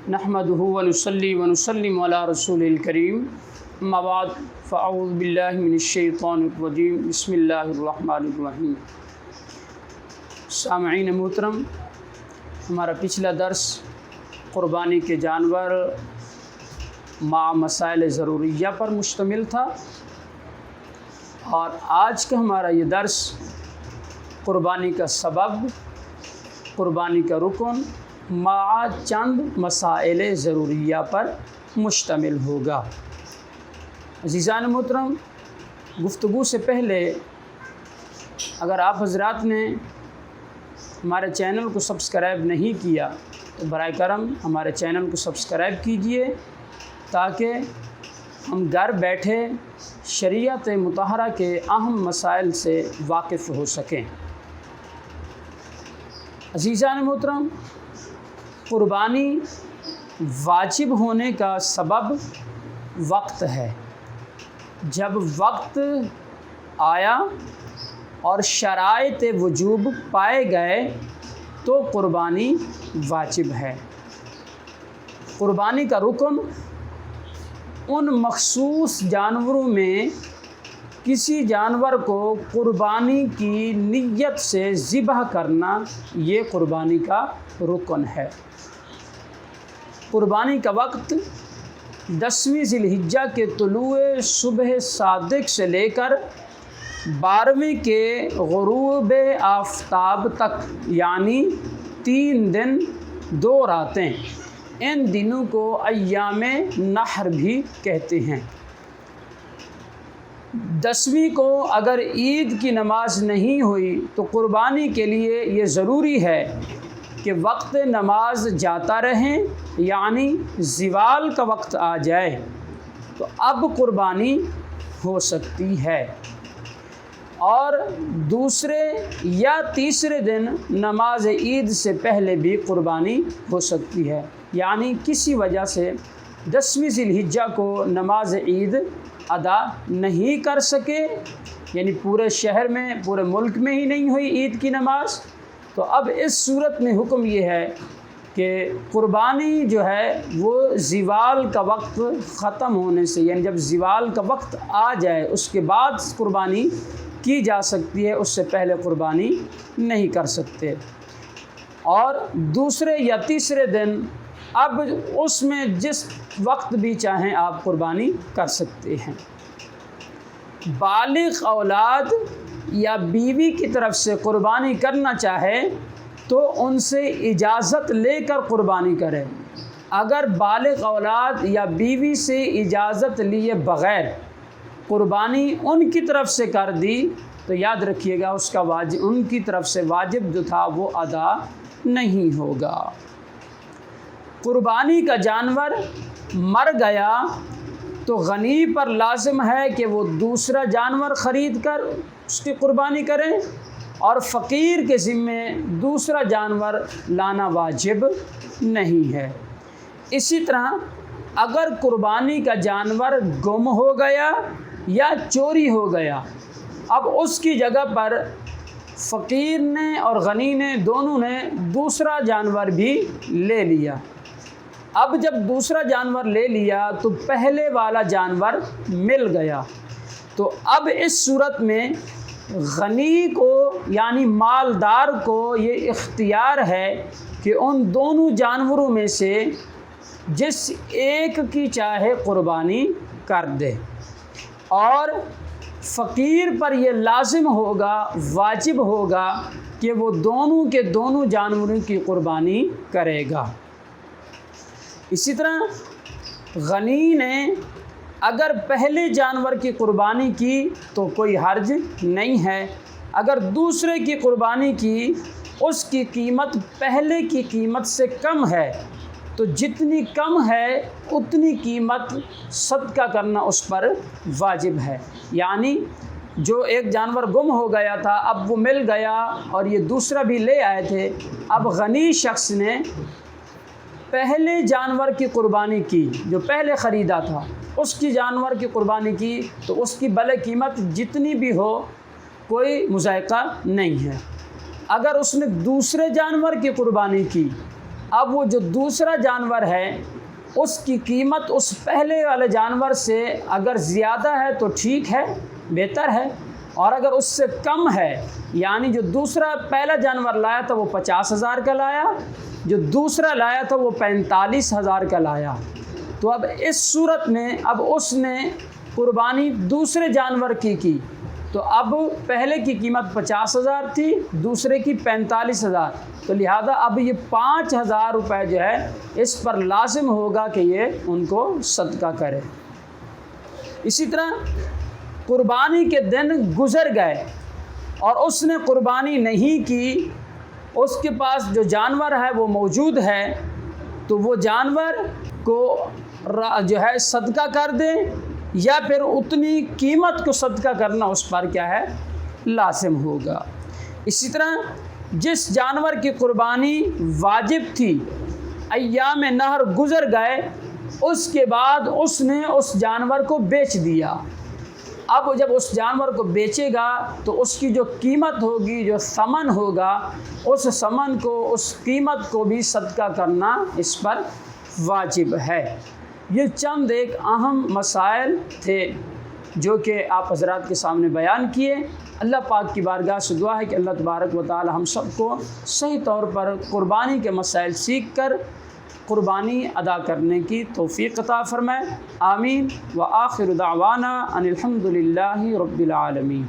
نحمدہ ونصلی ونسلم علی رسول الکریم اما بعد فاعوذ باللہ من الشیطان الرجیم بسم اللہ الرحمن الرحیم۔ سامعین محترم، ہمارا پچھلا درس قربانی کے جانور مع مسائل ضروریہ پر مشتمل تھا، اور آج کا ہمارا یہ درس قربانی کا سبب، قربانی کا رکن مع چند مسائل ضروریہ پر مشتمل ہوگا۔ عزیزان محترم، گفتگو سے پہلے اگر آپ حضرات نے ہمارے چینل کو سبسکرائب نہیں کیا تو برائے کرم ہمارے چینل کو سبسکرائب کیجئے، تاکہ ہم گھر بیٹھے شریعت مطہرہ کے اہم مسائل سے واقف ہو سکیں۔ عزیزان محترم، قربانی واجب ہونے کا سبب وقت ہے۔ جب وقت آیا اور شرائط وجوب پائے گئے تو قربانی واجب ہے۔ قربانی کا رکن ان مخصوص جانوروں میں کسی جانور کو قربانی کی نیت سے ذبح کرنا، یہ قربانی کا رکن ہے۔ قربانی کا وقت 10ویں ذی الحجہ کے طلوع صبح صادق سے لے کر 12ویں کے غروب آفتاب تک، یعنی 3 دن 2 راتیں، ان دنوں کو ایام نحر بھی کہتے ہیں۔ 10ویں کو اگر عید کی نماز نہیں ہوئی تو قربانی کے لیے یہ ضروری ہے کہ وقت نماز جاتا رہیں، یعنی زوال کا وقت آ جائے تو اب قربانی ہو سکتی ہے، اور دوسرے یا تیسرے دن نماز عید سے پہلے بھی قربانی ہو سکتی ہے، یعنی کسی وجہ سے 10ویں ذی الحجہ کو نماز عید ادا نہیں کر سکے، یعنی پورے شہر میں، پورے ملک میں ہی نہیں ہوئی عید کی نماز، تو اب اس صورت میں حکم یہ ہے کہ قربانی جو ہے وہ زوال کا وقت ختم ہونے سے، یعنی جب زوال کا وقت آ جائے اس کے بعد قربانی کی جا سکتی ہے، اس سے پہلے قربانی نہیں کر سکتے۔ اور دوسرے یا تیسرے دن اب اس میں جس وقت بھی چاہیں آپ قربانی کر سکتے ہیں۔ بالغ اولاد یا بیوی کی طرف سے قربانی کرنا چاہے تو ان سے اجازت لے کر قربانی کرے۔ اگر بالغ اولاد یا بیوی سے اجازت لیے بغیر قربانی ان کی طرف سے کر دی تو یاد رکھیے گا اس کا واجب، ان کی طرف سے واجب جو تھا وہ ادا نہیں ہوگا۔ قربانی کا جانور مر گیا تو غنی پر لازم ہے کہ وہ دوسرا جانور خرید کر اس کی قربانی کریں، اور فقیر کے ذمے دوسرا جانور لانا واجب نہیں ہے۔ اسی طرح اگر قربانی کا جانور گم ہو گیا یا چوری ہو گیا، اب اس کی جگہ پر فقیر نے اور غنی نے دونوں نے دوسرا جانور بھی لے لیا۔ اب جب دوسرا جانور لے لیا تو پہلے والا جانور مل گیا، تو اب اس صورت میں غنی کو یعنی مالدار کو یہ اختیار ہے کہ ان دونوں جانوروں میں سے جس ایک کی چاہے قربانی کر دے، اور فقیر پر یہ لازم ہوگا، واجب ہوگا کہ وہ دونوں کے دونوں جانوروں کی قربانی کرے گا۔ اسی طرح غنی نے اگر پہلے جانور کی قربانی کی تو کوئی حرج نہیں ہے، اگر دوسرے کی قربانی کی اس کی قیمت پہلے کی قیمت سے کم ہے تو جتنی کم ہے اتنی قیمت صدقہ کرنا اس پر واجب ہے۔ یعنی جو ایک جانور گم ہو گیا تھا اب وہ مل گیا اور یہ دوسرا بھی لے آئے تھے، اب غنی شخص نے پہلے جانور کی قربانی کی، جو پہلے خریدا تھا اس کی جانور کی قربانی کی، تو اس کی بھلے قیمت جتنی بھی ہو کوئی مذائقہ نہیں ہے۔ اگر اس نے دوسرے جانور کی قربانی کی اب وہ جو دوسرا جانور ہے اس کی قیمت اس پہلے والے جانور سے اگر زیادہ ہے تو ٹھیک ہے، بہتر ہے، اور اگر اس سے کم ہے، یعنی جو دوسرا پہلا جانور لایا تھا وہ 50,000 کا لایا، جو دوسرا لایا تھا وہ 45,000 کا لایا، تو اب اس صورت میں اب اس نے قربانی دوسرے جانور کی تو اب پہلے کی قیمت 50,000 تھی، دوسرے کی 45,000، تو لہذا اب یہ 5,000 روپے جو ہے اس پر لازم ہوگا کہ یہ ان کو صدقہ کرے۔ اسی طرح قربانی کے دن گزر گئے اور اس نے قربانی نہیں کی، اس کے پاس جو جانور ہے وہ موجود ہے، تو وہ جانور کو جو ہے صدقہ کر دیں یا پھر اتنی قیمت کو صدقہ کرنا اس پر کیا ہے، لازم ہوگا۔ اسی طرح جس جانور کی قربانی واجب تھی، ایام نہر گزر گئے، اس کے بعد اس نے اس جانور کو بیچ دیا۔ اب جب اس جانور کو بیچے گا تو اس کی جو قیمت ہوگی، جو ثمن ہوگا، اس ثمن کو، اس قیمت کو بھی صدقہ کرنا اس پر واجب ہے۔ یہ چند ایک اہم مسائل تھے جو کہ آپ حضرات کے سامنے بیان کیے۔ اللہ پاک کی بارگاہ سے دعا ہے کہ اللہ تبارک و تعالی ہم سب کو صحیح طور پر قربانی کے مسائل سیکھ کر قربانی ادا کرنے کی توفیق عطا فرمائے۔ آمین۔ وآخر دعوانا ان الحمد للہ رب العالمین۔